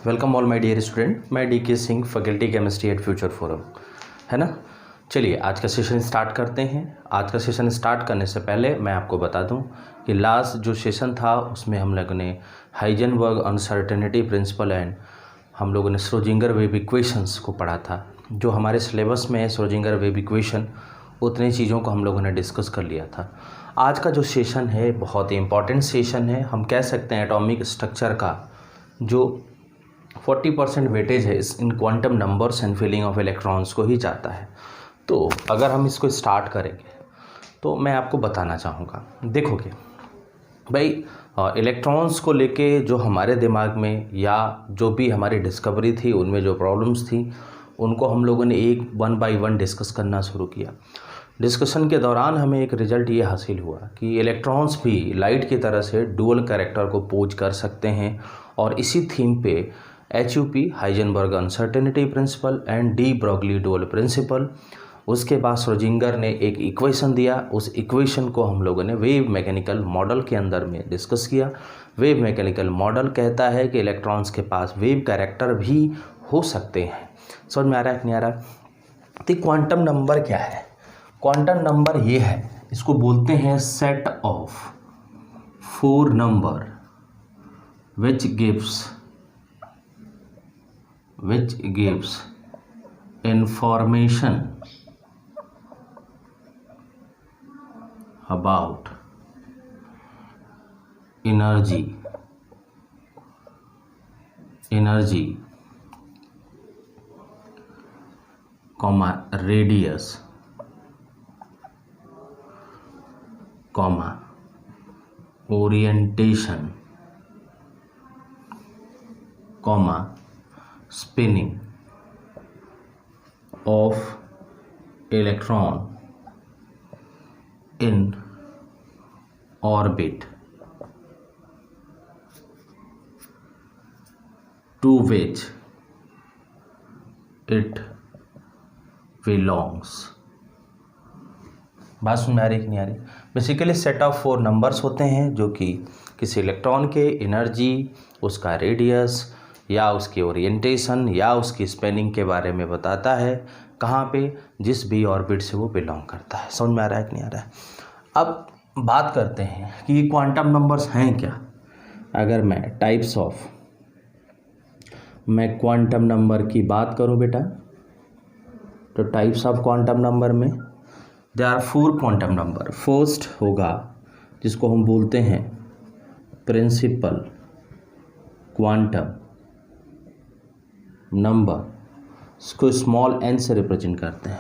Welcome all my dear student, मैं DK. Singh, faculty chemistry at future forum, है ना। चलिए आज का सेशन स्टार्ट करते हैं। आज का सेशन स्टार्ट करने से पहले मैं आपको बता दूं कि लास्ट जो सेशन था उसमें हम लोगों ने हाइजेनबर्ग अनसर्टेनिटी प्रिंसिपल एंड हम लोगों ने श्रोडिंगर वेव इक्वेशंस को पढ़ा था। जो हमारे सिलेबस में है श्रोडिंगर वेव इक्वेशन, उतनी चीज़ों को हम लोगों ने डिस्कस कर लिया था। आज का जो सेशन है बहुत ही इंपॉर्टेंट सेशन है। हम कह सकते हैं एटॉमिक स्ट्रक्चर का जो 40% वेटेज है इन quantum numbers and feeling of electrons को ही जाता है। तो अगर हम इसको स्टार्ट करेंगे तो मैं आपको बताना चाहूँगा, देखोगे भाई इलेक्ट्रॉन्स को लेके जो हमारे दिमाग में या जो भी हमारी डिस्कवरी थी उनमें जो प्रॉब्लम्स थी उनको हम लोगों ने एक वन बाय वन डिस्कस करना शुरू किया। डिस्कशन के दौरान हमें एक रिजल्ट ये हासिल हुआ कि इलेक्ट्रॉन्स भी लाइट की तरह से डुअल कैरेक्टर को पोज कर सकते हैं। और इसी थीम पे HUP Heisenberg uncertainty principle and de Broglie dual principle, उसके बाद श्रोडिंगर ने एक इक्वेशन दिया। उस इक्वेशन को हम लोगों ने वेव मैकेनिकल मॉडल के अंदर में डिस्कस किया। वेव मैकेनिकल मॉडल कहता है कि इलेक्ट्रॉन्स के पास वेव कैरेक्टर भी हो सकते हैं। समझ में आ रहा है कि नहीं आ रहा? तो क्वांटम नंबर क्या है? क्वांटम नंबर ये है, इसको बोलते हैं set of 4 number which gives information about energy, radius, orientation, spinning of electron in orbit to which it belongs। बात समझ में आ रही कि नहीं आ रही? बेसिकली सेट ऑफ 4 नंबर्स होते हैं जो कि किसी इलेक्ट्रॉन के एनर्जी, उसका रेडियस या उसकी ओरिएंटेशन या उसकी स्पेनिंग के बारे में बताता है, कहाँ पे, जिस भी ऑर्बिट से वो बिलोंग करता है। समझ में आ रहा है कि नहीं आ रहा है? अब बात करते हैं कि क्वांटम नंबर्स हैं क्या। अगर मैं टाइप्स ऑफ क्वांटम नंबर की बात करूं बेटा, तो टाइप्स ऑफ क्वांटम नंबर में there are 4 quantum number. First होगा जिसको हम बोलते हैं प्रिंसिपल क्वांटम नंबर, इसको स्मॉल n से रिप्रेजेंट करते हैं।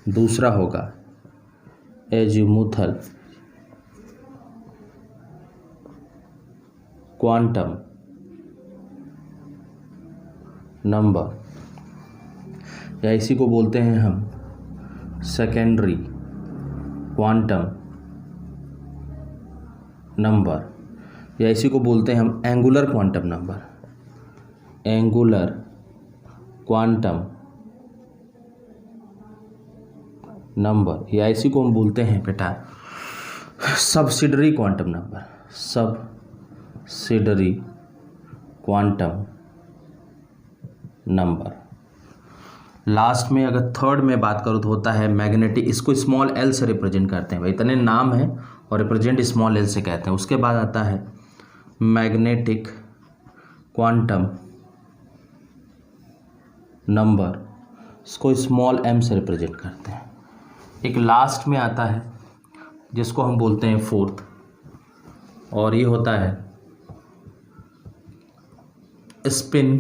दूसरा होगा एजीमुथल क्वांटम नंबर, या इसी को बोलते हैं हम सेकेंडरी क्वांटम नंबर, या इसी को बोलते हैं हम angular quantum number, angular quantum number, या इसी को हम बोलते हैं बेटा subsidiary quantum number, subsidiary quantum number. Last में अगर थर्ड में बात करूँ तो होता है मैग्नेटिक, इसको स्मॉल l से रिप्रेजेंट करते हैं भाई, इतने नाम है और रिप्रेजेंट स्मॉल l से कहते हैं। उसके बाद आता है मैग्नेटिक क्वांटम नंबर, इसको स्मॉल m से रिप्रेजेंट करते हैं। एक लास्ट में आता है जिसको हम बोलते हैं फोर्थ, और ये होता है स्पिन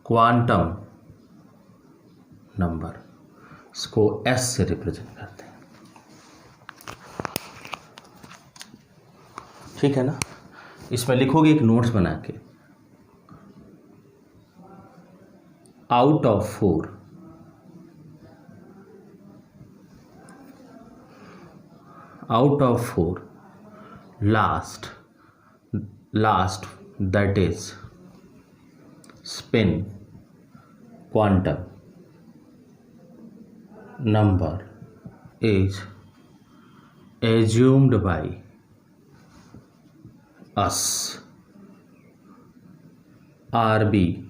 क्वांटम नंबर, इसको s से रिप्रेजेंट करते हैं। ठीक है ना? इसमें लिखोगे एक नोट्स बना के, out of 4 last that is spin quantum number is assumed by us arbitrarily.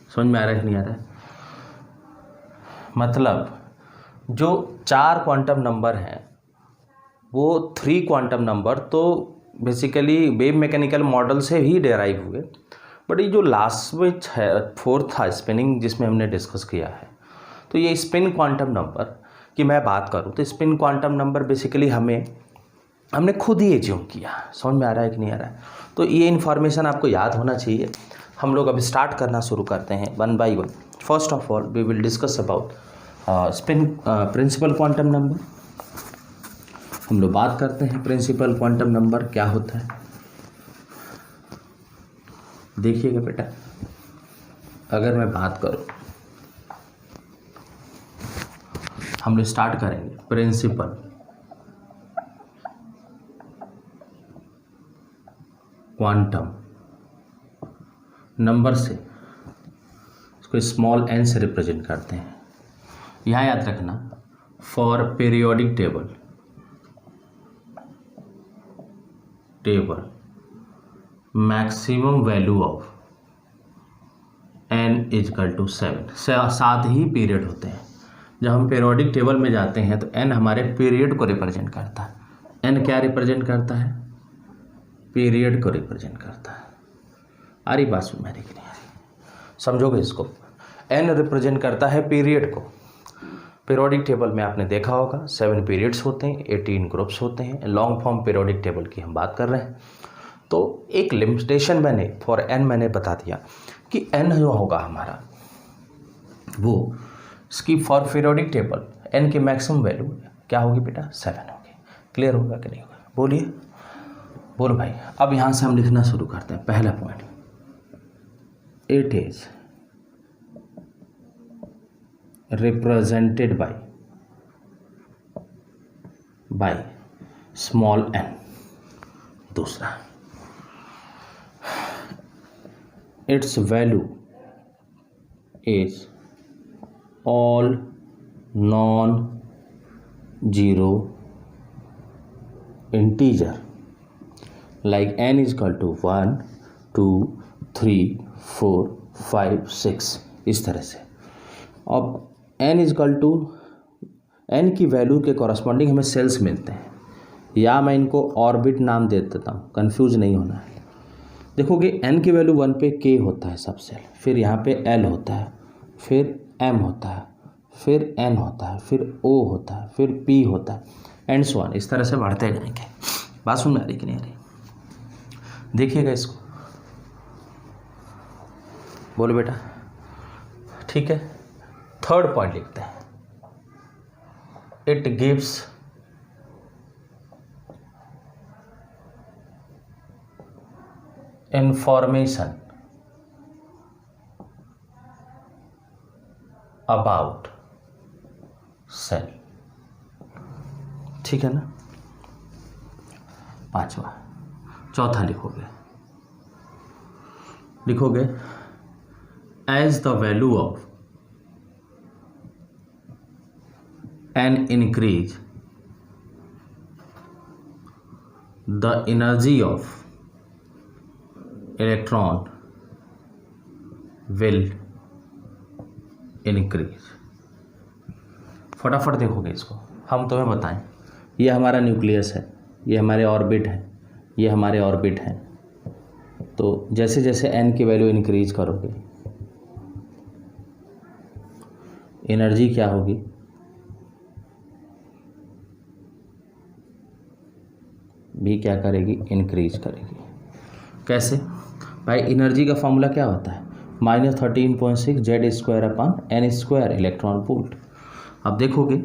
समझ में आ रहा है कि नहीं आ रहा है? मतलब जो 4 क्वांटम नंबर हैं वो 3 क्वांटम नंबर तो बेसिकली वेव मैकेनिकल मॉडल से ही डेराइव हुए, बट ये जो लास्ट में 4th था स्पिनिंग जिसमें हमने डिस्कस किया है, तो ये स्पिन क्वांटम नंबर की मैं बात करूँ तो स्पिन क्वांटम नंबर बेसिकली हमने खुद ही एज्यूम किया। समझ में आ रहा है कि नहीं आ रहा है? तो ये इन्फॉर्मेशन आपको याद होना चाहिए। हम लोग अभी स्टार्ट करना शुरू करते हैं one by one. First of all we will discuss about spin principal quantum number. हम लोग बात करते हैं प्रिंसिपल क्वांटम नंबर क्या होता है। देखिएगा बेटा, अगर मैं बात करूं, हम लोग स्टार्ट करेंगे प्रिंसिपल क्वांटम नंबर से, इसको स्मॉल n से रिप्रेजेंट करते हैं। यहाँ याद रखना, for periodic table maximum value of n is equal to 7। 7 ही पीरियड होते हैं। जब हम पीरियोडिक टेबल में जाते हैं तो n हमारे पीरियड को रिप्रेजेंट करता है। n क्या रिप्रेजेंट करता है? पीरियड को रिप्रेजेंट करता है। आ रही बात सुन मेरी कि नहीं आ रही? समझोगे इसको? n रिप्रेजेंट करता है पीरियड को। पीरियोडिक टेबल में आपने देखा होगा 7 पीरियड्स होते हैं, 18 ग्रुप्स होते हैं। लॉन्ग फॉर्म पीरियोडिक टेबल की हम बात कर रहे हैं। तो एक लिमिटेशन मैंने फॉर n मैंने बता दिया कि n जो होगा हमारा वो इसकी फॉर पीरियोडिक टेबल n की मैक्सिमम वैल्यू क्या होगी बेटा? 7 होगी। क्लियर होगा कि नहीं होगा? बोलिए, बोलो भाई। अब यहाँ से हम लिखना शुरू करते हैं। पहला point, it is represented by small n। दूसरा, it's value is all non zero integer like n is equal to 1 2 3 4 5 6 इस तरह से। अब n is equal to n की वैल्यू के कॉरस्पॉन्डिंग हमें सेल्स मिलते हैं, या मैं इनको ऑर्बिट नाम दे देता हूँ, कंफ्यूज नहीं होना है। देखोगे n की वैल्यू 1 पे k होता है सब सेल, फिर यहाँ पे l होता है, फिर m होता है, फिर n होता है, फिर o होता है, फिर p होता है, एंड सो ऑन। इस तरह से बढ़ते जाएंगे। बात सुन में आ रही कि नहीं आ रही? देखिएगा इसको, बोलो बेटा। ठीक है, थर्ड पॉइंट लिखते हैं, it gives information about shell. ठीक है ना? पांचवा, चौथा लिखोगे as the value of n increase the energy of electron will increase. फटाफट देखोगे इसको, हम तुम्हें बताएं। ये हमारा न्यूक्लियस है, ये हमारे ऑर्बिट है, ये हमारे ऑर्बिट हैं। तो जैसे जैसे n की वैल्यू इंक्रीज करोगे, एनर्जी क्या होगी? भी क्या करेगी? इंक्रीज करेगी। कैसे भाई? एनर्जी का फॉर्मूला क्या होता है? -13.6 Z² upon n² electron volt. अब देखोगे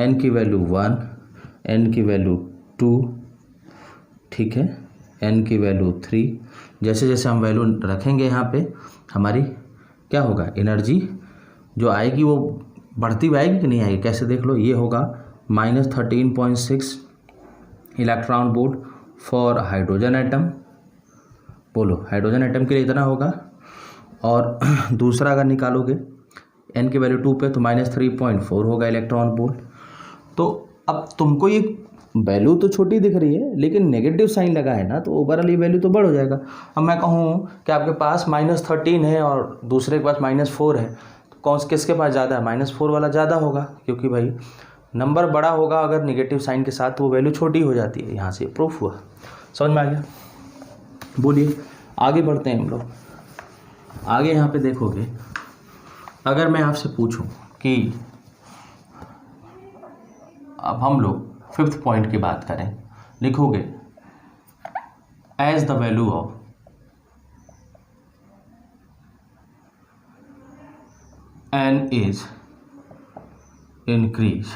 n की वैल्यू 1, n की वैल्यू 2, ठीक है, n की वैल्यू 3। जैसे जैसे हम वैल्यू रखेंगे यहाँ पे, हमारी क्या होगा? एनर्जी जो आएगी वो बढ़ती हुई आएगी कि नहीं आएगी? कैसे देख लो, ये होगा -13.6 electron volt for hydrogen atom. बोलो, हाइड्रोजन एटम के लिए इतना होगा। और दूसरा अगर निकालोगे n की वैल्यू 2 पे तो -3.4 होगा इलेक्ट्रॉन वोल्ट। तो अब तुमको ये वैल्यू तो छोटी दिख रही है लेकिन नेगेटिव साइन लगा है ना, तो ओवरऑल ये वैल्यू तो बढ़ हो जाएगा। अब मैं कहूँ कि आपके पास -13 है और दूसरे के पास -4 है, तो किसके पास ज़्यादा है? -4 वाला ज़्यादा होगा, क्योंकि भाई नंबर बड़ा होगा अगर निगेटिव साइन के साथ तो वो वैल्यू छोटी हो जाती है। यहाँ से प्रूफ हुआ, समझ में आ गया? बोलिए आगे बढ़ते हैं हम लोग। आगे यहाँ पे देखोगे, अगर मैं आपसे पूछूं कि अब हम लोग 5th पॉइंट की बात करें, लिखोगे as the value of n is increase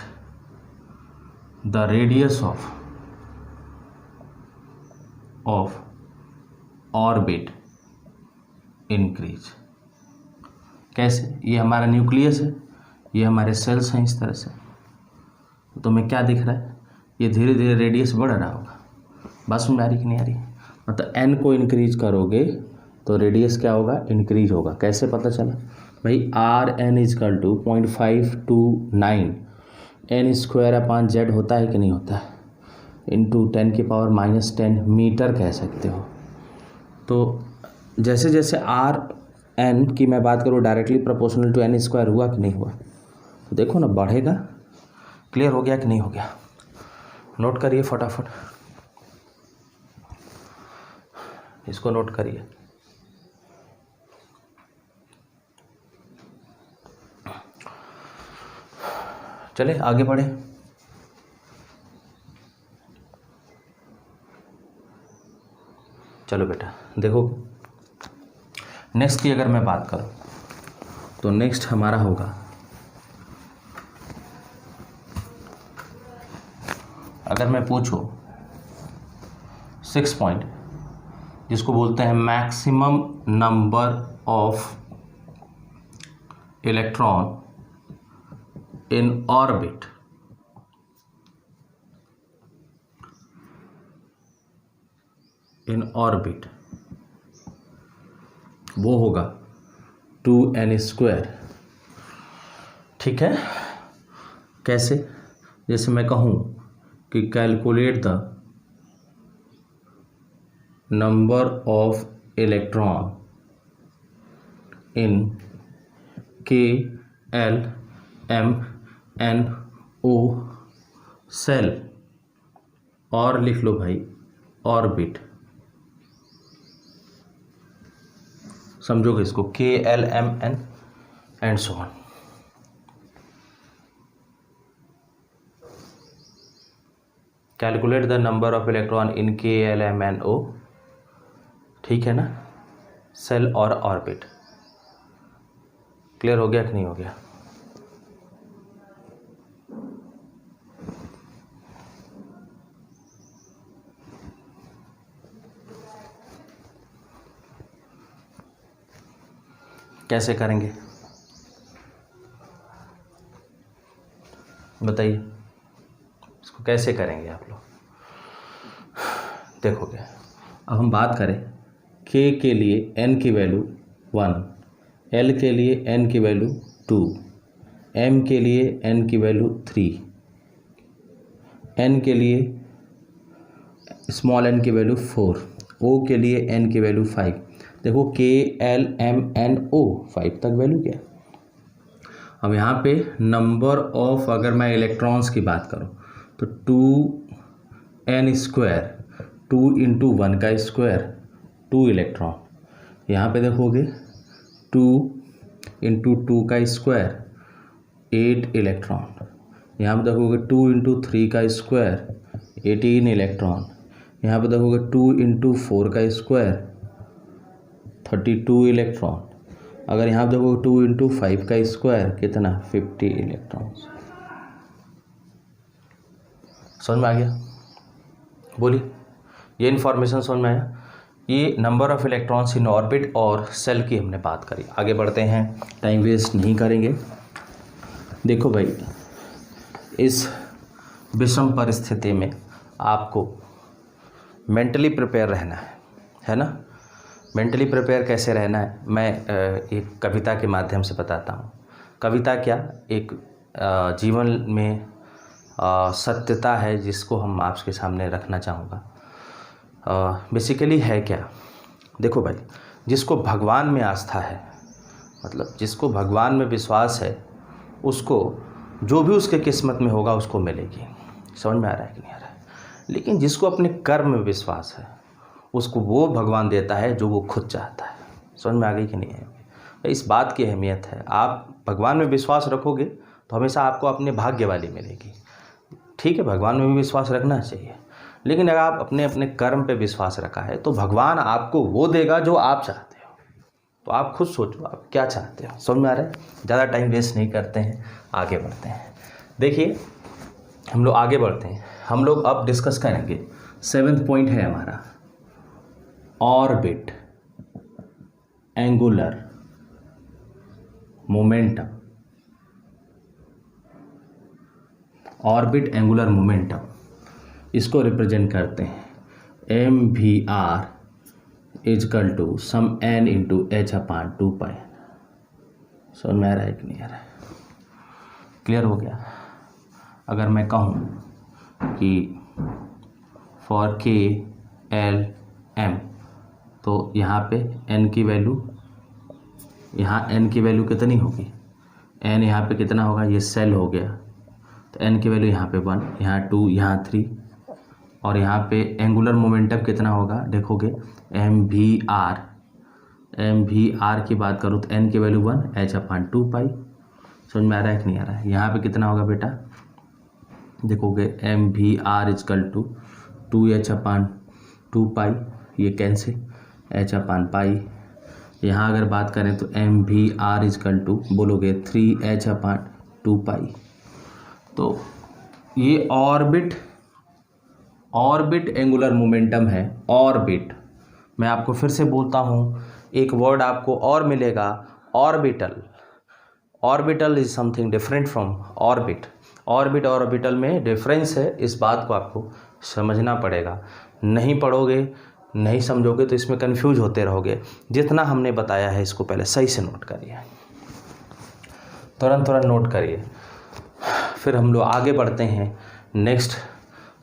the radius of orbit increase. कैसे? ये हमारा न्यूक्लियस है, ये हमारे सेल्स हैं इस तरह से, तो हमें क्या दिख रहा है? ये धीरे धीरे रेडियस बढ़ रहा होगा। बात समझ आ रही कि नहीं आ रही? मतलब n को इंक्रीज करोगे तो रेडियस क्या होगा? इंक्रीज होगा। कैसे पता चला भाई? Rn is equal to 0.529 n² z होता है कि नहीं होता है, इंटू 10⁻⁻10 मीटर कह सकते हो। तो जैसे जैसे Rn की मैं बात करूँ डायरेक्टली प्रोपोर्शनल टू n² हुआ कि नहीं हुआ, तो देखो ना बढ़ेगा। क्लियर हो गया कि नहीं हो गया? नोट करिए फटाफट, इसको नोट करिए। चले आगे बढ़े। चलो बेटा देखो, नेक्स्ट की अगर मैं बात करूं तो नेक्स्ट हमारा होगा, अगर मैं पूछूं 6 पॉइंट, जिसको बोलते हैं maximum number of electron in orbit, वो होगा 2n²। ठीक है? कैसे? जैसे मैं कहूँ कि calculate the number of electron in KLMNO shell, और लिख लो भाई ऑर्बिट। समझोगे इसको? KLMN and so on. Calculate the number of electron in KLMNO, ठीक है ना, सेल और ऑर्बिट। क्लियर हो गया कि नहीं हो गया? कैसे करेंगे बताइए, इसको कैसे करेंगे आप लोग? देखोगे, अब हम बात करें K के लिए N की वैल्यू 1, L के लिए N की वैल्यू 2, M के लिए N की वैल्यू 3, N के लिए स्मॉल n की वैल्यू 4, O के लिए N की वैल्यू 5। देखो KLMNO 5 तक वैल्यू क्या? अब यहाँ पे नंबर ऑफ, अगर मैं इलेक्ट्रॉन्स की बात करूँ तो 2n², 2 × 1 का स्क्वायर 2 इलेक्ट्रॉन। यहाँ पे देखोगे 2 × 2 का स्क्वायर 8 इलेक्ट्रॉन। यहाँ पे देखोगे 2 × 3 का स्क्वायर 18 इलेक्ट्रॉन। यहाँ पे देखोगे 2 × 4 का स्क्वायर 32 इलेक्ट्रॉन। अगर यहाँ पे देखोगे 2 × 5 का स्क्वायर कितना? 50 इलेक्ट्रॉन्स। समझ में आ गया? बोलिए, ये इन्फॉर्मेशन समझ में आया? ये number of electrons in orbit और सेल की हमने बात करी। आगे बढ़ते हैं, टाइम वेस्ट नहीं करेंगे। देखो भाई, इस विषम परिस्थिति में आपको मेंटली प्रिपेयर रहना है ना? मेंटली प्रिपेयर कैसे रहना है, मैं एक कविता के माध्यम से बताता हूँ। कविता क्या, एक जीवन में सत्यता है जिसको हम आपके सामने रखना चाहूँगा। बेसिकली है क्या, देखो भाई, जिसको भगवान में आस्था है, मतलब जिसको भगवान में विश्वास है, उसको जो भी उसके किस्मत में होगा उसको मिलेगी। समझ में आ रहा है कि नहीं आ रहा है? लेकिन जिसको अपने कर्म में विश्वास है उसको वो भगवान देता है जो वो खुद चाहता है। समझ में आ गई कि नहीं है? इस बात की अहमियत है। आप भगवान में विश्वास रखोगे तो हमेशा आपको अपने भाग्य वाली मिलेगी। ठीक है, भगवान में भी विश्वास रखना चाहिए, लेकिन अगर आप अपने अपने कर्म पे विश्वास रखा है तो भगवान आपको वो देगा जो आप चाहते हो। तो आप खुद सोचो आप क्या चाहते हो। समझ में आ रहा है? ज़्यादा टाइम वेस्ट नहीं करते हैं, आगे बढ़ते हैं। देखिए, हम लोग आगे बढ़ते हैं। हम लोग अब डिस्कस करेंगे 7th पॉइंट है हमारा, orbit angular momentum. Orbit angular momentum, इसको रिप्रेजेंट करते हैं mvr is equal to sum n into h/2π। समझ में आ रहा है कि नहीं आ रहा है? क्लियर हो गया? अगर मैं कहूँ कि फॉर k l m, तो यहाँ पे n की वैल्यू, यहाँ n की वैल्यू कितनी होगी? n यहाँ पे कितना होगा? ये सेल हो गया, तो n की वैल्यू यहाँ पे 1, यहाँ 2, यहाँ 3, और यहाँ पे एंगुलर मोमेंटम कितना होगा देखोगे? mvr की बात करूँ तो n की वैल्यू 1, h/2π। समझ में आ रहा है कि नहीं आ रहा है? यहाँ पे कितना होगा बेटा? देखोगे mvr इजकल टू 2h/2π, ये कैंसिल, h/π। यहाँ अगर बात करें तो mvr इजकल टू बोलोगे 3h/2π। तो ये ऑर्बिट एंगुलर मोमेंटम है। ऑर्बिट, मैं आपको फिर से बोलता हूँ, एक वर्ड आपको और मिलेगा, orbital. Orbital is something different from orbit. Orbit और ऑर्बिटल में डिफरेंस है, इस बात को आपको समझना पड़ेगा। नहीं पढ़ोगे, नहीं समझोगे तो इसमें कंफ्यूज होते रहोगे। जितना हमने बताया है इसको पहले सही से नोट करिए, तुरंत नोट करिए। फिर हम लोग आगे बढ़ते हैं। नेक्स्ट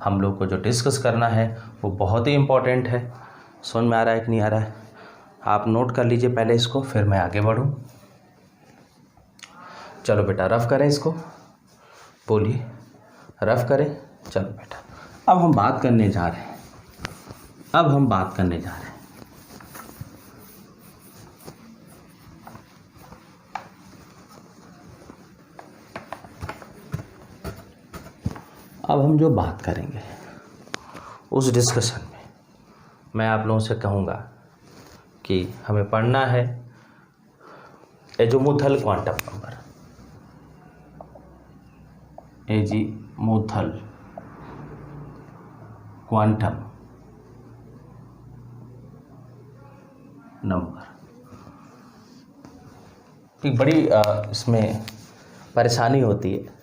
हम लोग को जो डिस्कस करना है वो बहुत ही इम्पोर्टेंट है। समझ में आ रहा है कि नहीं आ रहा है? आप नोट कर लीजिए पहले इसको, फिर मैं आगे बढ़ूँ। चलो बेटा रफ करें इसको, बोलिए रफ करें। चलो बेटा, अब हम बात करने जा रहे हैं। अब हम बात करने जा रहे हैं अब हम जो बात करेंगे उस डिस्कशन में मैं आप लोगों से कहूँगा कि हमें पढ़ना है azimuthal quantum number. Azimuthal quantum number. एक बड़ी इसमें परेशानी होती है,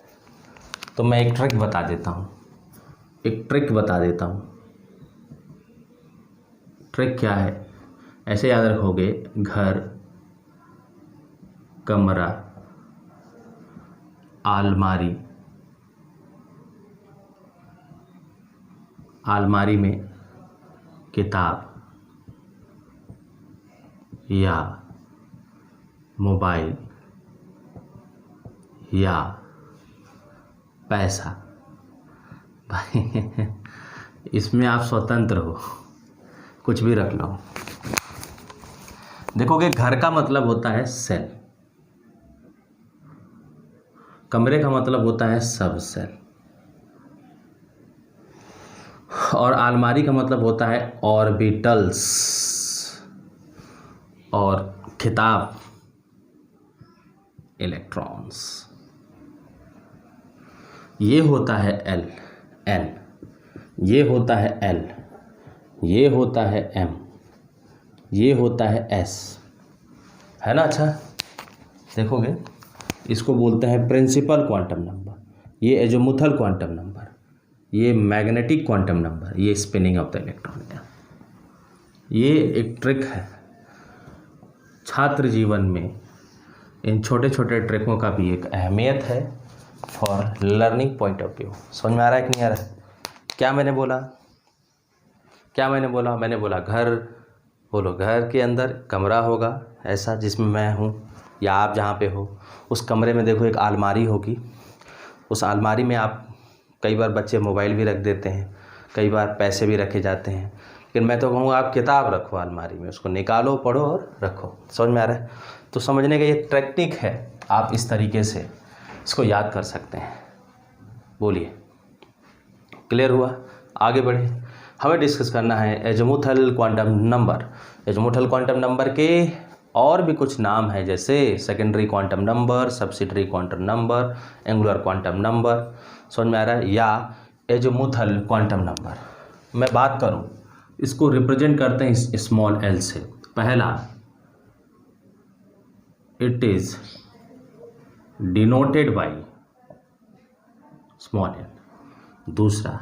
तो मैं एक ट्रिक बता देता हूँ। ट्रिक क्या है? ऐसे याद रखोगे, घर, कमरा, आलमारी में किताब या मोबाइल या पैसा। भाई इसमें आप स्वतंत्र हो, कुछ भी रख लो। देखोगे, घर का मतलब होता है सेल, कमरे का मतलब होता है सब सेल, और आलमारी का मतलब होता है ऑर्बिटल्स, और किताब इलेक्ट्रॉन्स। ये होता है एल, ये होता है एल, ये होता है एम, ये होता है एस, है ना? अच्छा देखोगे, इसको बोलते हैं प्रिंसिपल क्वांटम नंबर, ये एजीमुथल क्वांटम नंबर, ये मैग्नेटिक क्वांटम नंबर, ये स्पिनिंग ऑफ द इलेक्ट्रॉन है। ये एक ट्रिक है। छात्र जीवन में इन छोटे छोटे ट्रिकों का भी एक अहमियत है। For learning point of view. समझ में आ रहा है कि नहीं आ रहा है? क्या मैंने बोला? मैंने बोला घर, बोलो घर के अंदर कमरा होगा ऐसा जिसमें मैं हूँ या आप जहाँ पे हो, उस कमरे में देखो एक अलमारी होगी। उस अलमारी में आप, कई बार बच्चे मोबाइल भी रख देते हैं, कई बार पैसे भी रखे जाते हैं, लेकिन मैं तो कहूँगा आप किताब रखो अलमारी में, उसको निकालो, पढ़ो और रखो। समझ में आ रहा है? तो समझने का ये टेक्निक है, आप इस तरीके से इसको याद कर सकते हैं। बोलिए, क्लियर हुआ? आगे बढ़े। हमें डिस्कस करना है azimuthal quantum number. Azimuthal quantum number के और भी कुछ नाम है, जैसे secondary quantum number, subsidiary quantum number, angular quantum number. समझ में आ रहा है? या एजीमुथल क्वांटम नंबर। मैं बात करूं, इसको रिप्रेजेंट करते हैं स्मॉल एल से। पहला, it is denoted by small L. दूसरा,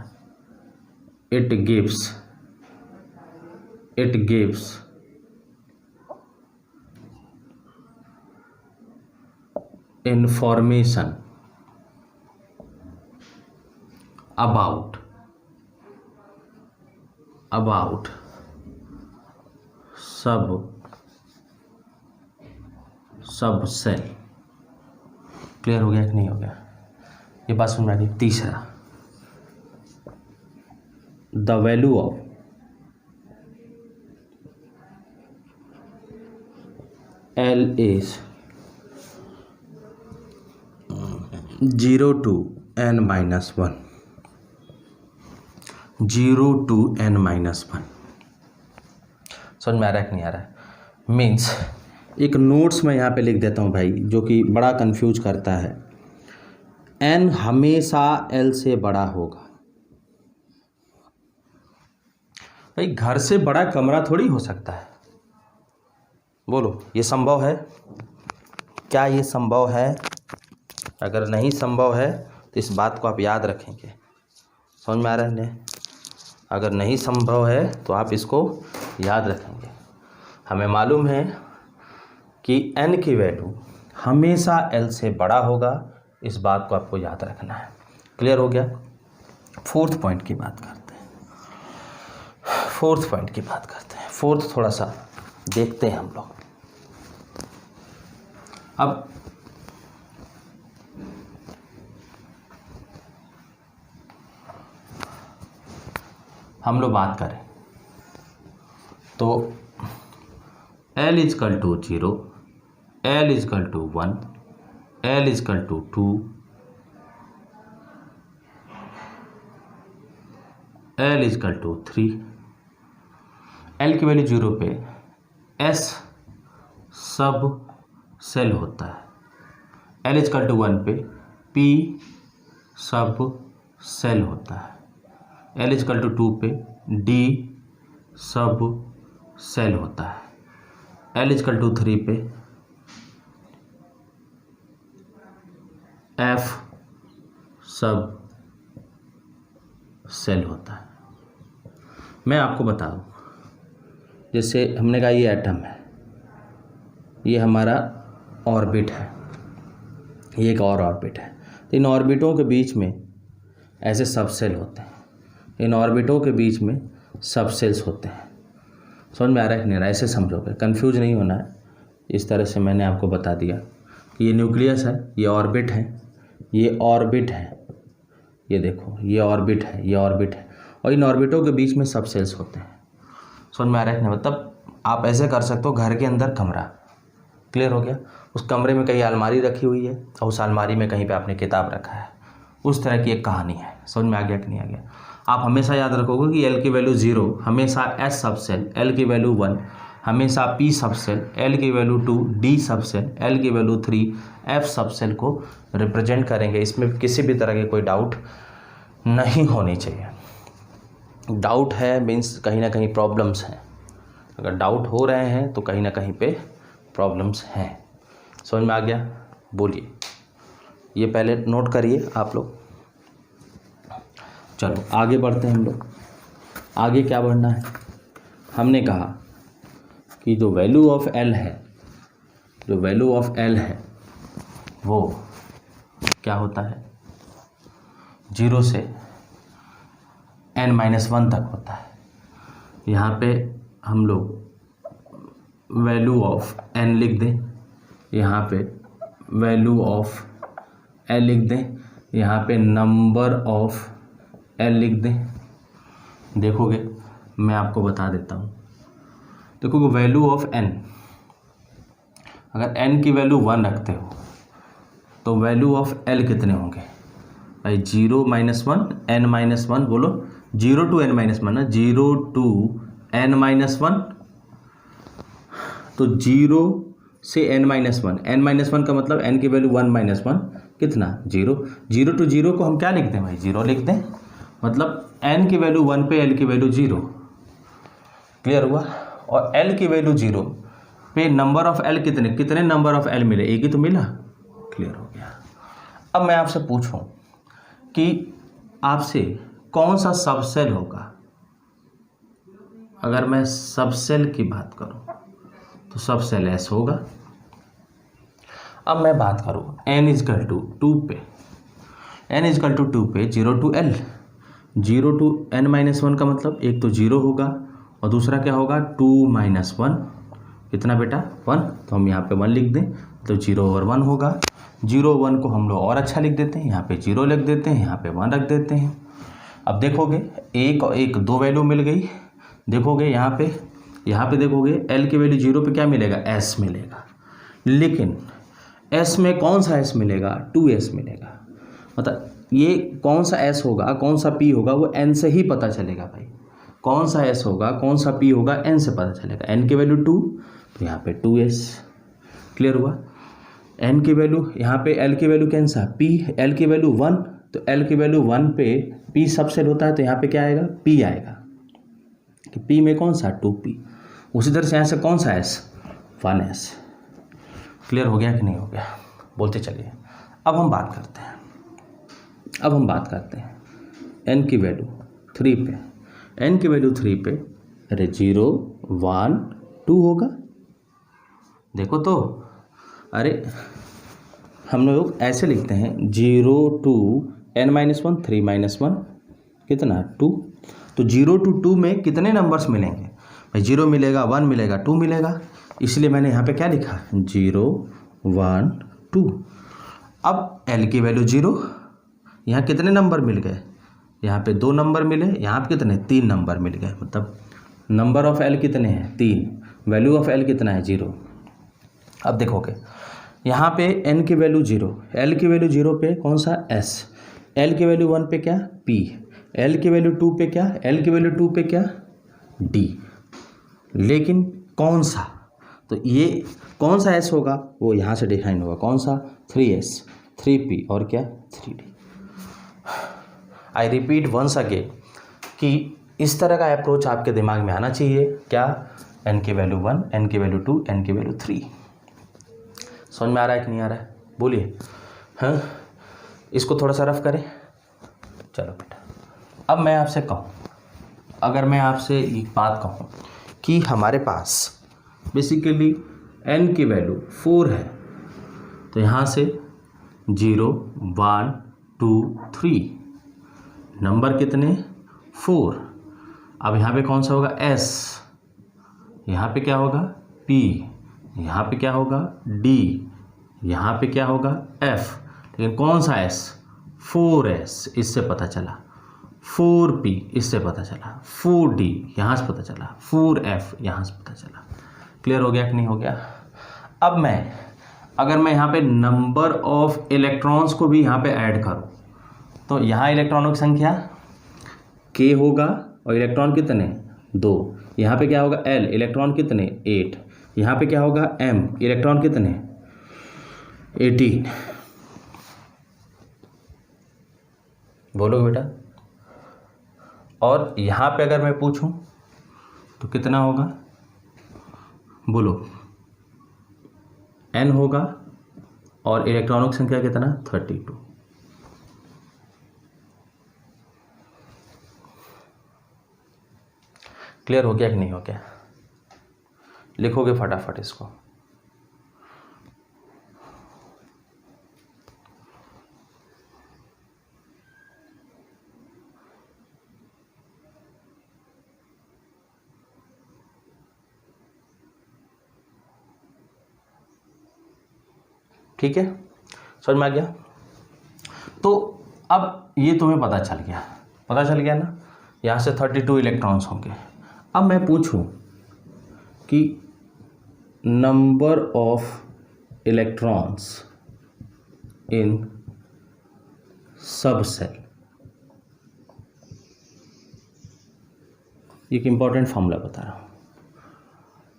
it gives information about सब सेल। क्लियर हो गया कि नहीं हो गया? ये बात समझ में आ गई? तीसरा, the value of L is 0 to n minus 1, 0 to n minus 1। समझ में आ रहा है कि नहीं आ रहा है? मीन्स एक नोट्स में यहाँ पे लिख देता हूँ भाई, जो कि बड़ा कंफ्यूज करता है। n हमेशा l से बड़ा होगा। भाई घर से बड़ा कमरा थोड़ी हो सकता है, बोलो ये संभव है? क्या ये संभव है? अगर नहीं संभव है तो इस बात को आप याद रखेंगे। समझ में आ रहा है? अगर नहीं संभव है तो आप इसको याद रखेंगे। हमें मालूम है कि n की वैल्यू हमेशा l से बड़ा होगा, इस बात को आपको याद रखना है। क्लियर हो गया? फोर्थ पॉइंट की बात करते हैं। फोर्थ थोड़ा सा देखते हैं हम लोग। अब हम लोग बात करें तो L is equal to 0, L is equal to 1, L is equal to 2, L is equal to 3। L की वैल्यू 0 पे S सब सेल होता है। L इजकल टू 1 पे P सब सेल होता है। L इजकल टू 2 पे D सब सेल होता है। L इजकल टू 3 पे F सब सेल होता है। मैं आपको बता दूं, जैसे हमने कहा ये एटम है, ये हमारा ऑर्बिट है, ये एक और ऑर्बिट है। तो इन ऑर्बिटों के बीच में ऐसे सब सेल होते हैं, इन ऑर्बिटों के बीच में सब सेल्स होते हैं। समझ में आ रहा है कि नहीं? ऐसे समझोगे, कंफ्यूज नहीं होना है। इस तरह से मैंने आपको बता दिया कि ये न्यूक्लियस है, ये ऑर्बिट है, ये ऑर्बिट है, ये देखो ये ऑर्बिट है, ये ऑर्बिट है, और इन ऑर्बिटों के बीच में सब सेल्स होते हैं। समझ में आ रहा है कि नहीं? मतलब आप ऐसे कर सकते हो, घर के अंदर कमरा। क्लियर हो गया? उस कमरे में कहीं अलमारी रखी हुई है और उस अलमारी में कहीं पे आपने किताब रखा है, उस तरह की एक कहानी है। समझ में आ गया कि नहीं आ गया? आप हमेशा याद रखोगे कि L की वैल्यू 0 हमेशा S सब सेल, L की वैल्यू 1 हमेशा P सब सेल, L की वैल्यू 2 D सब सेल, L की वैल्यू 3 F सब सेल को रिप्रेजेंट करेंगे। इसमें किसी भी तरह की कोई डाउट नहीं होनी चाहिए। डाउट है मीन्स कहीं ना कहीं प्रॉब्लम्स हैं। अगर डाउट हो रहे हैं तो कहीं ना कहीं पे प्रॉब्लम्स हैं। समझ में आ गया? बोलिए, ये पहले नोट करिए आप लोग। चलो आगे बढ़ते हैं हम लोग। आगे क्या बढ़ना है? हमने कहा कि जो वैल्यू ऑफ L है, जो वैल्यू ऑफ L है वो क्या होता है? 0 से n-1 तक होता है। यहाँ पे हम लोग वैल्यू ऑफ n लिख दें, यहाँ पे वैल्यू ऑफ l लिख दें, यहाँ पे नंबर ऑफ l लिख दें। देखोगे मैं आपको बता देता हूँ, देखोगे वैल्यू ऑफ n, अगर n की वैल्यू 1 रखते हो तो वैल्यू ऑफ l कितने होंगे भाई? 0 - 1 n-1, बोलो 0 to n-1 ना, 0 to n-1, तो 0 से n-1, n-1 का मतलब n की वैल्यू 1 - 1 कितना? 0। 0 to 0 को हम क्या लिखते हैं भाई? 0 लिख दें, मतलब n की वैल्यू 1 पे l की वैल्यू 0। क्लियर हुआ? और l की वैल्यू 0 पे नंबर ऑफ l कितने नंबर ऑफ l मिले? एक ही तो मिला। क्लियर हो गया। अब मैं आपसे पूछूं कि आपसे कौन सा सबसेल होगा? अगर मैं सबसेल की बात करूं तो सबसेल S होगा। अब मैं बात करूं n = 2 पे, n = 2 पे 0 to l, 0 to n-1 का मतलब एक तो 0 होगा और दूसरा क्या होगा? 2 - 1, कितना बेटा? 1। तो हम यहाँ पे 1 लिख दें, तो 0/1 होगा। 0/1 को हम लोग और अच्छा लिख देते हैं, यहाँ पे 0 लिख देते हैं, यहाँ पे 1 रख देते हैं। अब देखोगे एक और एक 2 वैल्यू मिल गई। देखोगे यहाँ पे देखोगे l की वैल्यू 0 पे क्या मिलेगा? s मिलेगा। लेकिन s में कौन सा s मिलेगा? 2s मिलेगा। मतलब ये कौन सा s होगा, कौन सा p होगा, वो n से ही पता चलेगा भाई। कौन सा s होगा, कौन सा p होगा, n से पता चलेगा। n की वैल्यू 2 तो यहाँ पे 2s। क्लियर हुआ? n की वैल्यू, यहाँ पे l की वैल्यू कैसा? p, l की वैल्यू 1, तो l की वैल्यू 1 पे p सबसेट होता है, तो यहाँ पे क्या आएगा? p आएगा। कि p में कौन सा? 2p। उसी तरह से यहाँ से कौन सा s? 1s। क्लियर हो गया कि नहीं हो गया? बोलते चलिए। अब हम बात करते हैं n की वैल्यू 3 पे। n की वैल्यू 3 पे अरे 0 1 2 होगा। देखो तो, अरे हम लोग ऐसे लिखते हैं 0 to n-1 3 - 1 कितना? 2। तो 0 to 2 में कितने नंबर्स मिलेंगे भाई? 0 मिलेगा, 1 मिलेगा, 2 मिलेगा, इसलिए मैंने यहाँ पे क्या लिखा? 0 1 2। अब l की वैल्यू 0, यहाँ कितने नंबर मिल गए? यहाँ पे 2 नंबर मिले, यहाँ पे कितने? 3 नंबर मिल गए। मतलब नंबर ऑफ l कितने हैं? 3। वैल्यू ऑफ l कितना है? 0। अब देखोगे यहाँ पे n की वैल्यू 0, l की वैल्यू 0 पे कौन सा? s, l की वैल्यू 1 पे क्या? p, l की वैल्यू 2 पे क्या? l की वैल्यू 2 पे क्या? d। लेकिन कौन सा? तो ये कौन सा s होगा? वो यहाँ से डिफाइन होगा। कौन सा? 3s, 3p और क्या? 3d। I repeat once again कि इस तरह का अप्रोच आपके दिमाग में आना चाहिए। क्या? n की वैल्यू 1, n की वैल्यू 2, n की वैल्यू 3। समझ में आ रहा है कि नहीं आ रहा है? बोलिए। हाँ, इसको थोड़ा सा रफ करें। चलो बेटा, अब मैं आपसे कहूँ, अगर मैं आपसे एक बात कहूँ कि हमारे पास बेसिकली n की वैल्यू 4 है, तो यहाँ से 0 1 2 3 नंबर कितने? 4। अब यहाँ पे कौन सा होगा? s, यहाँ पे क्या होगा? p, यहाँ पे क्या होगा? d, यहाँ पे क्या होगा? f। लेकिन कौन सा s? 4s, इससे पता चला। 4p, इससे पता चला। 4d, यहाँ से पता चला। 4f, यहाँ से पता चला। क्लियर हो गया कि नहीं हो गया? अब अगर मैं यहाँ पे नंबर ऑफ इलेक्ट्रॉन्स को भी यहाँ पे ऐड करूँ, तो यहाँ इलेक्ट्रॉनों की संख्या k होगा और इलेक्ट्रॉन कितने? 2। यहाँ पे क्या होगा? l, इलेक्ट्रॉन कितने? 8। यहाँ पे क्या होगा? m, इलेक्ट्रॉन कितने? 18। बोलो बेटा। और यहाँ पे अगर मैं पूछूं तो कितना होगा? बोलो। n होगा और इलेक्ट्रॉनों की संख्या कितना? 32। क्लियर हो गया कि नहीं हो गया? लिखोगे फटाफट इसको। ठीक है, समझ में आ गया। तो अब ये तुम्हें पता चल गया ना, यहाँ से 32 इलेक्ट्रॉन्स होंगे। अब मैं पूछूं कि number of electrons in sub cell, एक इंपॉर्टेंट फॉर्मूला बता रहा हूं।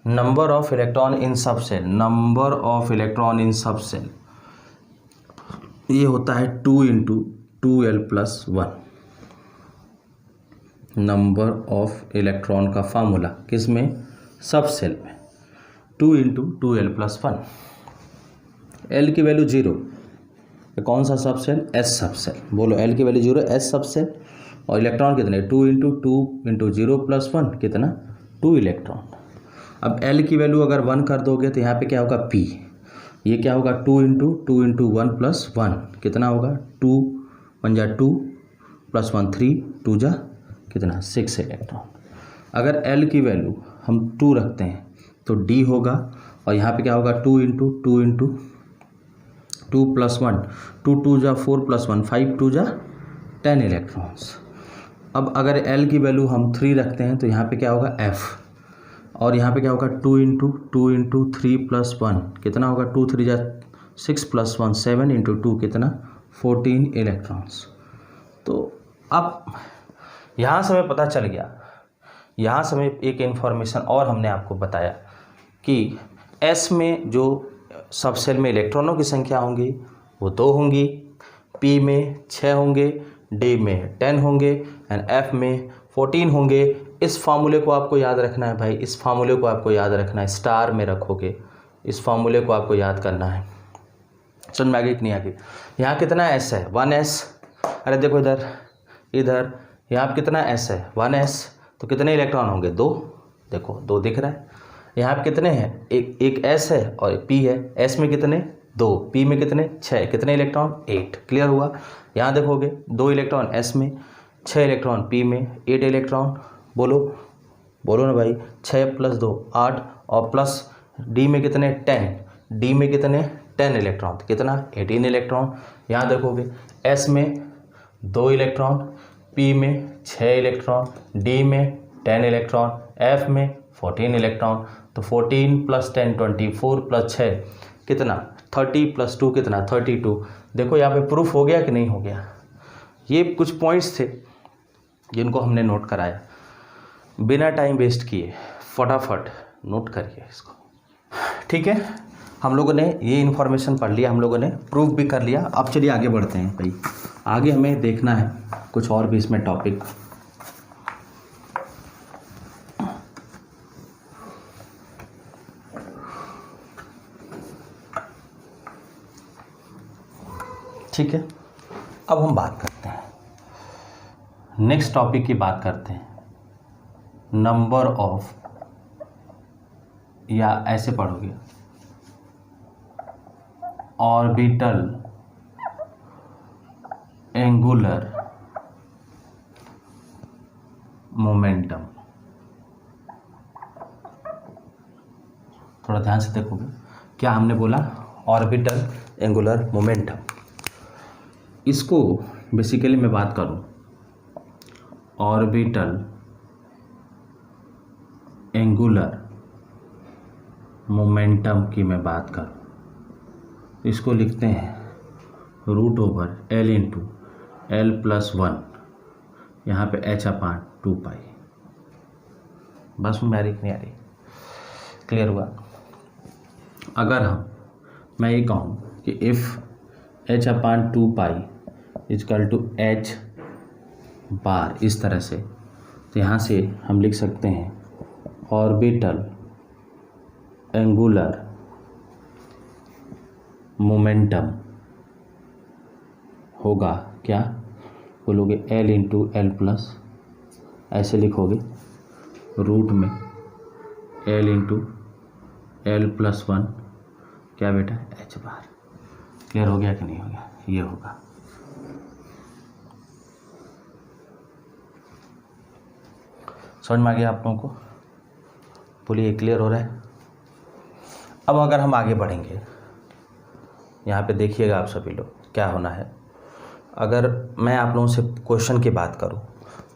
Number of electron in sub shell, number of electron in sub shell ये होता है 2 × 2l+1। नंबर ऑफ इलेक्ट्रॉन का फार्मूला किस में, सब सेल में, 2 × 2l+1। l की वैल्यू 0, कौन सा सब सेल, एस सब सेल, बोलो l की वैल्यू 0, एस सब सेल। और इलेक्ट्रॉन कितने, 2 × 2 × 0+1 कितना, 2 इलेक्ट्रॉन। अब l की वैल्यू अगर 1 कर दोगे तो यहाँ पे क्या होगा, p, ये क्या होगा, 2 × 2 × 1+1 कितना होगा, 2 1 जा 2 +1 3 2 जा कितना, 6 इलेक्ट्रॉन। अगर l की वैल्यू हम 2 रखते हैं तो d होगा, और यहाँ पे क्या होगा, 2 × 2 × 2 +1, 2 2 जा 4 +1 5 2 जा 10 इलेक्ट्रॉन्स। अब अगर l की वैल्यू हम 3 रखते हैं तो यहाँ पे क्या होगा, f, और यहाँ पे क्या होगा, 2 × 2 × 3 +1 कितना होगा, 2 3 जा 6 +1 7 × 2 कितना, 14 इलेक्ट्रॉन्स। तो अब यहाँ से हमें पता चल गया, यहाँ से हमें एक इन्फॉर्मेशन और हमने आपको बताया कि S में जो सब सेल में इलेक्ट्रॉनों की संख्या होंगी वो 2 होंगी, P में 6 होंगे, D में 10 होंगे एंड F में 14 होंगे। इस फार्मूले को आपको याद रखना है भाई, इस फार्मूले को आपको याद रखना है, स्टार में रखोगे, इस फार्मूले को आपको याद करना है। समझ में आगे कि नहीं आगे। यहाँ कितना S है, 1s, अरे देखो इधर यहाँ कितना S है, 1s, तो कितने इलेक्ट्रॉन होंगे, 2, देखो 2 दिख रहा है। यहाँ पे कितने हैं, एक S है और एक P है, S में कितने, 2, P में कितने, 6, कितने इलेक्ट्रॉन, 8। क्लियर हुआ। यहाँ देखोगे 2 इलेक्ट्रॉन S में, 6 इलेक्ट्रॉन P में, 8 इलेक्ट्रॉन, बोलो ना भाई, 6 + 2 8, और प्लस D में कितने, 10, D में कितने, 10 इलेक्ट्रॉन, कितना, 18 इलेक्ट्रॉन। यहाँ देखोगे S में 2 इलेक्ट्रॉन, P में 6 इलेक्ट्रॉन, D में 10 इलेक्ट्रॉन, F में 14 इलेक्ट्रॉन। तो 14 + 10 24 + 6 कितना, 30 + 2 कितना, 32। देखो यहाँ पे प्रूफ हो गया कि नहीं हो गया। ये कुछ पॉइंट्स थे जिनको हमने नोट कराया, बिना टाइम वेस्ट किए फटाफट नोट करिए इसको, ठीक है। हम लोगों ने ये इन्फॉर्मेशन पढ़ लिया, हम लोगों ने प्रूफ भी कर लिया। अब चलिए आगे बढ़ते हैं भाई, आगे हमें देखना है कुछ और भी इसमें टॉपिक। ठीक है, अब हम बात करते हैं नेक्स्ट टॉपिक की, बात करते हैं नंबर ऑफ, या ऐसे पढ़ोगे, ऑर्बिटल एंगुलर मोमेंटम। थोड़ा ध्यान से देखोगे, क्या हमने बोला, ऑर्बिटल एंगुलर मोमेंटम। इसको बेसिकली मैं बात करूं, ऑर्बिटल एंगुलर मोमेंटम की मैं बात करूं, इसको लिखते हैं √L × L+1, यहाँ पे h/2π। बस में आ रही नहीं आ रही, क्लियर हुआ। अगर मैं ये कहूँ कि इफ़ h/2π = h बार, इस तरह से, तो यहाँ से हम लिख सकते हैं ऑर्बिटल एंगुलर मोमेंटम होगा क्या, बोलोगे L × L+, ऐसे लिखोगे रूट में L × L+1 क्या बेटा, h बार। क्लियर हो गया कि नहीं हो गया, ये होगा। समझ में आ गया आप लोगों को, बोलिए क्लियर हो रहा है। अब अगर हम आगे बढ़ेंगे, यहाँ पे देखिएगा आप सभी लोग क्या होना है। अगर मैं आप लोगों से क्वेश्चन की बात करूँ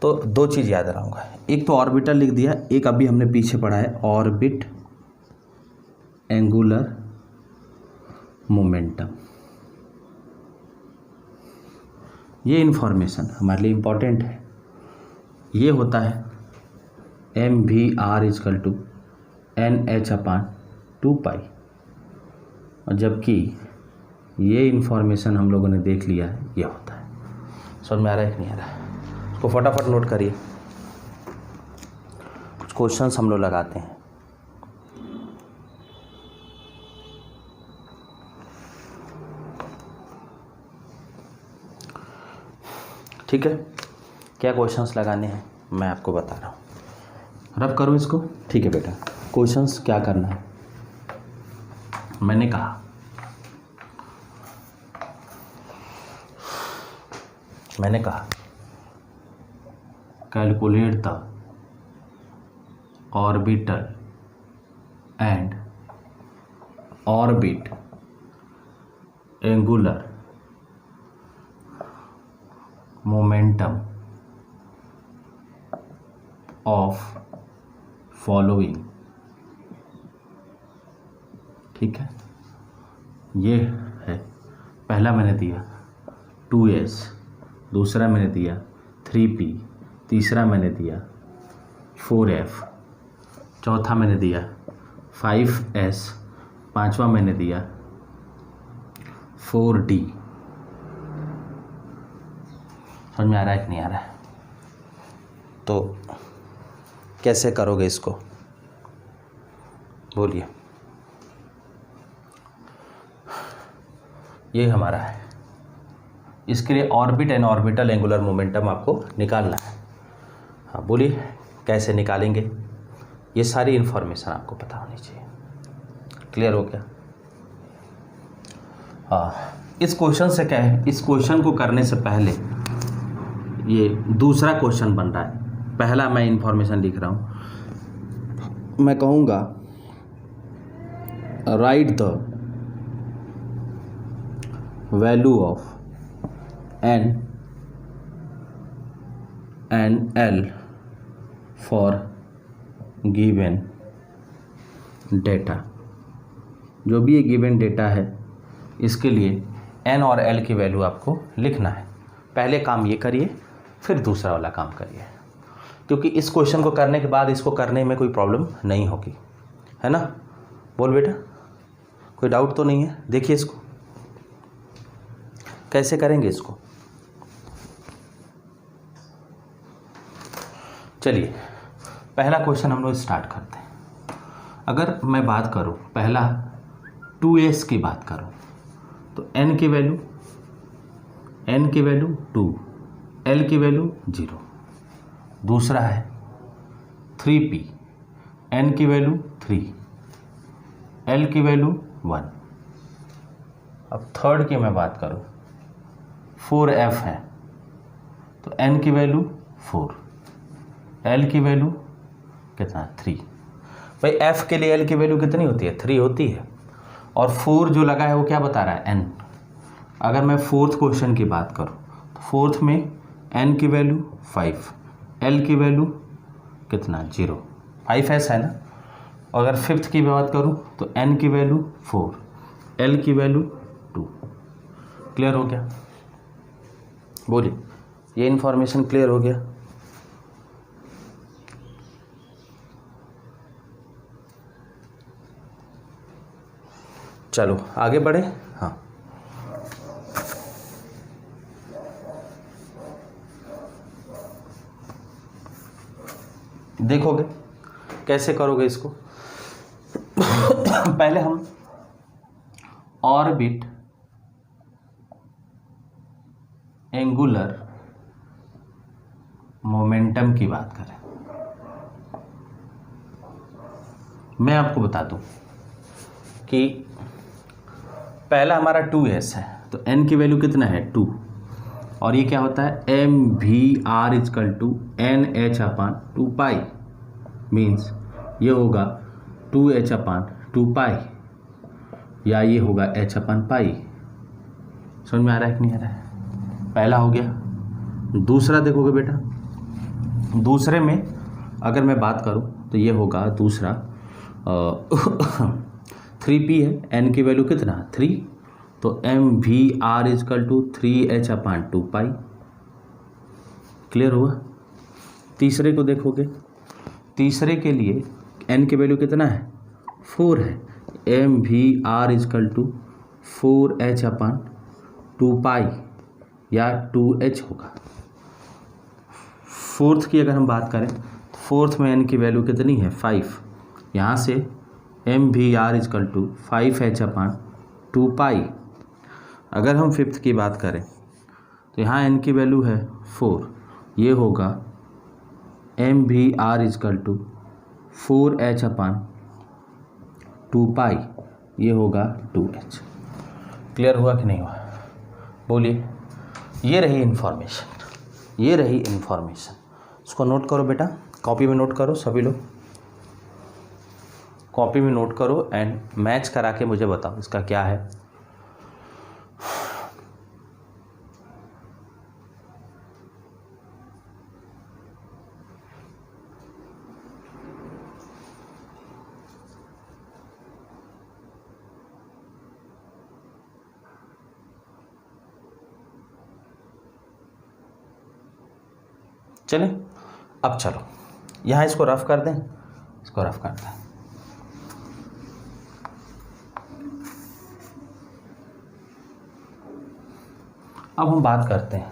तो दो चीज़ याद रखूँगा, एक तो ऑर्बिटल लिख दिया, एक अभी हमने पीछे पढ़ा है ऑर्बिट एंगुलर मोमेंटम। ये इन्फॉर्मेशन हमारे लिए इम्पॉर्टेंट है। ये होता है mvr इजकल टू NH/2π, और जबकि ये इन्फॉर्मेशन हम लोगों ने देख लिया है, ये होता है। समझ में आ रहा है कि नहीं आ रहा है? इसको फटाफट नोट करिए, कुछ क्वेश्चंस हम लोग लगाते हैं। ठीक है, क्या क्वेश्चंस लगाने हैं मैं आपको बता रहा हूँ। रब करो इसको। ठीक है बेटा, क्वेश्चंस क्या करना है मैंने कहा calculate the orbital and orbit angular momentum of following. ठीक है, ये है पहला मैंने दिया 2s, दूसरा मैंने दिया 3p, तीसरा मैंने दिया 4f, चौथा मैंने दिया 5s, पांचवा मैंने दिया 4d। समझ में आ रहा है कि नहीं आ रहा है? तो कैसे करोगे इसको बोलिए। ये हमारा है, इसके लिए orbit and orbital angular momentum आपको निकालना है। हाँ बोलिए कैसे निकालेंगे, ये सारी इन्फॉर्मेशन आपको पता होनी चाहिए। क्लियर हो गया? हाँ, इस क्वेश्चन से क्या है, इस क्वेश्चन को करने से पहले ये दूसरा क्वेश्चन बन रहा है। पहला मैं इन्फॉर्मेशन लिख रहा हूँ, मैं कहूँगा right the value of n and l for given data. जो भी ये गिवन डेटा है इसके लिए n और l की वैल्यू आपको लिखना है। पहले काम ये करिए, फिर दूसरा वाला काम करिए, क्योंकि इस क्वेश्चन को करने के बाद इसको करने में कोई प्रॉब्लम नहीं होगी, है ना? बोल बेटा, कोई डाउट तो नहीं है? देखिए इसको कैसे करेंगे इसको। चलिए पहला क्वेश्चन हम लोग स्टार्ट करते हैं। अगर मैं बात करूं पहला 2s की बात करूं तो n की वैल्यू 2, l की वैल्यू 0। दूसरा है 3p, n की वैल्यू 3, l की वैल्यू 1। अब थर्ड की मैं बात करूं 4f है तो n की वैल्यू 4, l की वैल्यू कितना 3। भाई f के लिए l की वैल्यू कितनी होती है? 3 होती है, और 4 जो लगा है वो क्या बता रहा है? n। अगर मैं फोर्थ क्वेश्चन की बात करूं तो फोर्थ में n की वैल्यू 5, l की वैल्यू कितना 0, 5s है ना। अगर फिफ्थ की बात करूं तो n की वैल्यू 4, l की वैल्यू 2। क्लियर हो गया? बोलिए, ये इन्फॉर्मेशन क्लियर हो गया? चलो आगे बढ़े। हाँ, देखोगे कैसे करोगे इसको। पहले हम ऑर्बिट एंगुलर मोमेंटम की बात करें। मैं आपको बता दूं कि पहला हमारा 2s है तो n की वैल्यू कितना है 2, और ये क्या होता है mvr is equal to NH/2π, means ये होगा 2h/2π या ये होगा h/π। समझ में आ रहा है कि नहीं आ रहा है? पहला हो गया। दूसरा देखोगे बेटा, दूसरे में अगर मैं बात करूं तो ये होगा दूसरा 3p है, n की वैल्यू कितना 3, तो mvr is equal to 3h/2π। Clear हुआ? तीसरे को देखोगे, तीसरे के लिए n की वैल्यू कितना है 4 है, mvr इजकल टू 4h/2π या 2h होगा। फोर्थ की अगर हम बात करें तो फोर्थ में n की वैल्यू कितनी है 5, यहाँ से mvr इजकल टू 5h/2π। अगर हम फिफ्थ की बात करें तो यहाँ n की वैल्यू है 4, ये होगा mvr इजकल टू 4h/2π, ये होगा 2h। क्लियर हुआ कि नहीं हुआ? बोलिए। ये रही इन्फॉर्मेशन, ये रही इन्फॉर्मेशन। इसको नोट करो बेटा, कॉपी में नोट करो, सभी लोग कॉपी में नोट करो एंड मैच करा के मुझे बताओ इसका क्या है। चलें, अब चलो यहाँ इसको रफ कर दें, इसको रफ कर दें। अब हम बात करते हैं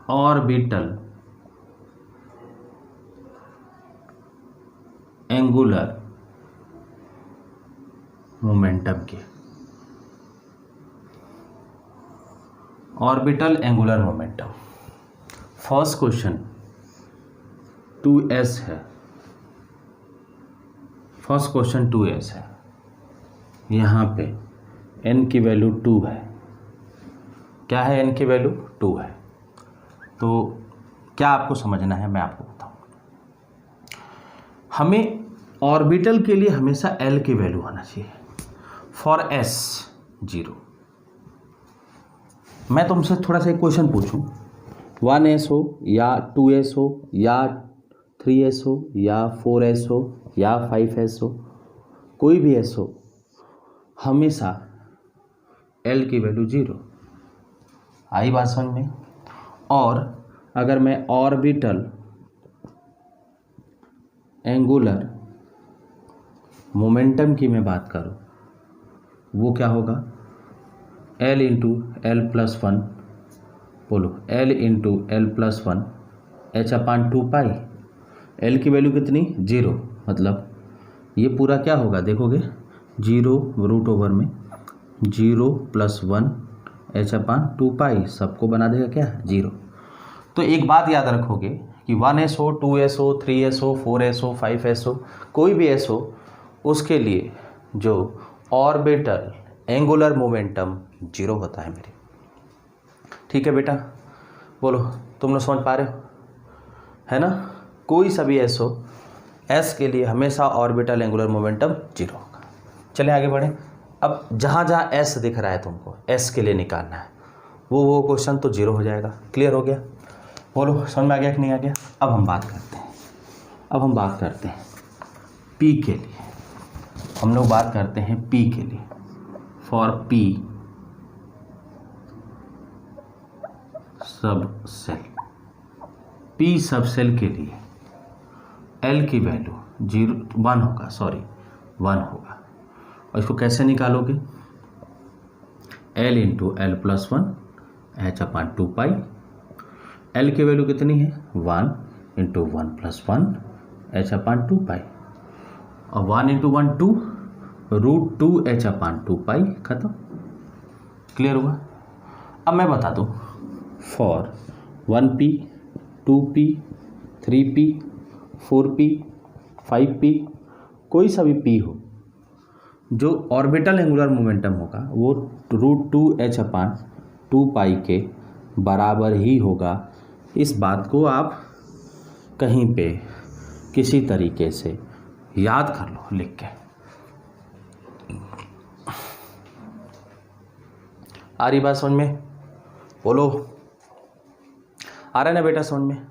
ऑर्बिटल एंगुलर मोमेंटम के। Orbital angular momentum, first question 2s है, फर्स्ट क्वेश्चन 2s है, यहाँ पे n की वैल्यू 2 है। क्या है? n की वैल्यू 2 है। तो क्या आपको समझना है मैं आपको बताऊँ। हमें ऑर्बिटल के लिए हमेशा l की वैल्यू आना चाहिए। For s 0। मैं तुमसे थोड़ा सा एक क्वेश्चन पूछूं, 1s हो या 2s हो या 3s हो या 4s हो या 5s हो, कोई भी s हो, हमेशा l की वैल्यू 0। आई बात समझ में? और अगर मैं ऑर्बिटल एंगुलर मोमेंटम की मैं बात करूं, वो क्या होगा L इंटू एल प्लस 1, बोलो L into L plus 1 h/2π। L की वैल्यू कितनी 0, मतलब ये पूरा क्या होगा देखोगे 0 रूट ओवर में 0 + 1 h/2π, सबको बना देगा क्या 0। तो एक बात याद रखोगे कि 1s हो 2s हो 3s हो 4s हो 5s हो, कोई भी s हो, उसके लिए जो ऑर्बिटल एंगुलर मोमेंटम 0 होता है मेरे। ठीक है बेटा, बोलो तुम लोग समझ पा रहे हो, है ना? कोई सा भी s हो, s के लिए हमेशा ऑर्बिटल एंगुलर मोमेंटम 0 होगा। चलें आगे बढ़ें। अब जहाँ जहाँ s दिख रहा है तुमको s के लिए निकालना है, वो क्वेश्चन तो 0 हो जाएगा। क्लियर हो गया? बोलो समझ में आ गया कि नहीं आ गया? अब हम बात करते हैं p के लिए। हम लोग बात करते हैं p के लिए। फॉर p सब सेल, p सब सेल के लिए l की वैल्यू 1 होगा। और इसको कैसे निकालोगे? l into L plus 1 h/2π। l की वैल्यू कितनी है 1 इंटू 1 + 1 h/2π, और 1 इंटू 1 2 √2 h/2π, खत्म। क्लियर हुआ? अब मैं बता दूं, for 1p 2p 3p 4p 5p, कोई सा भी p हो, जो ऑर्बिटल एंगुलर मोमेंटम होगा वो √2 h/2π के बराबर ही होगा। इस बात को आप कहीं पे किसी तरीके से याद कर लो लिख के। आ रही बात समझ में? बोलो, आ रहा है ना बेटा समझ में?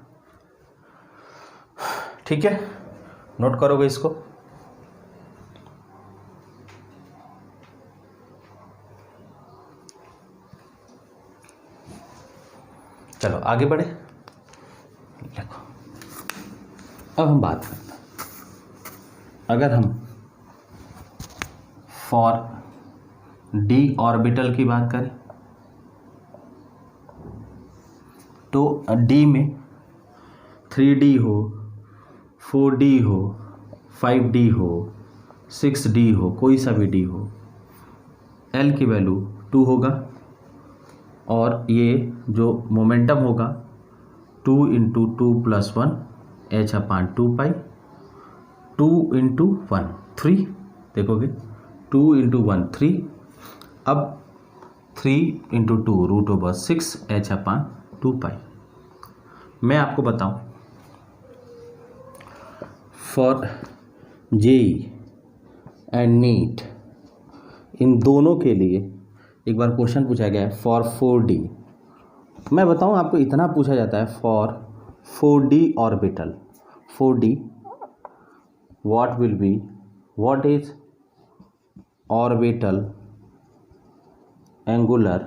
ठीक है, नोट करोगे इसको? चलो आगे बढ़े। देखो अब हम बात करते हैं, अगर हम फॉर डी ऑर्बिटल की बात करें तो डी में 3D हो, 4D हो, 5D हो, 6D हो, कोई सा भी D हो, L की वैल्यू 2 होगा और ये जो मोमेंटम होगा 2 × 2 + 1 h/2 पाई, 2 × 1 3, देखोगे 2 × 1 3, अब 3 × 2 √6 h/2 पाई। मैं आपको बताऊं फॉर जेई एंड नीट इन दोनों के लिए एक बार क्वेश्चन पूछा गया है फॉर 4D। मैं बताऊं आपको, इतना पूछा जाता है for 4D orbital. 4D what is orbital angular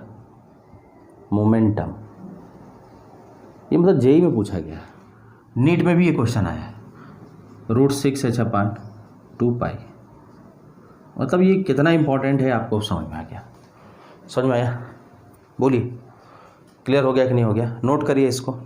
momentum. ये मतलब जेई में पूछा गया है, नीट में भी ये क्वेश्चन आया है, √6 h/2 पाई। मतलब ये कितना इंपॉर्टेंट है आपको समझ में आ गया? समझ में आया? बोलिए, क्लियर हो गया कि नहीं हो गया? नोट करिए इसको।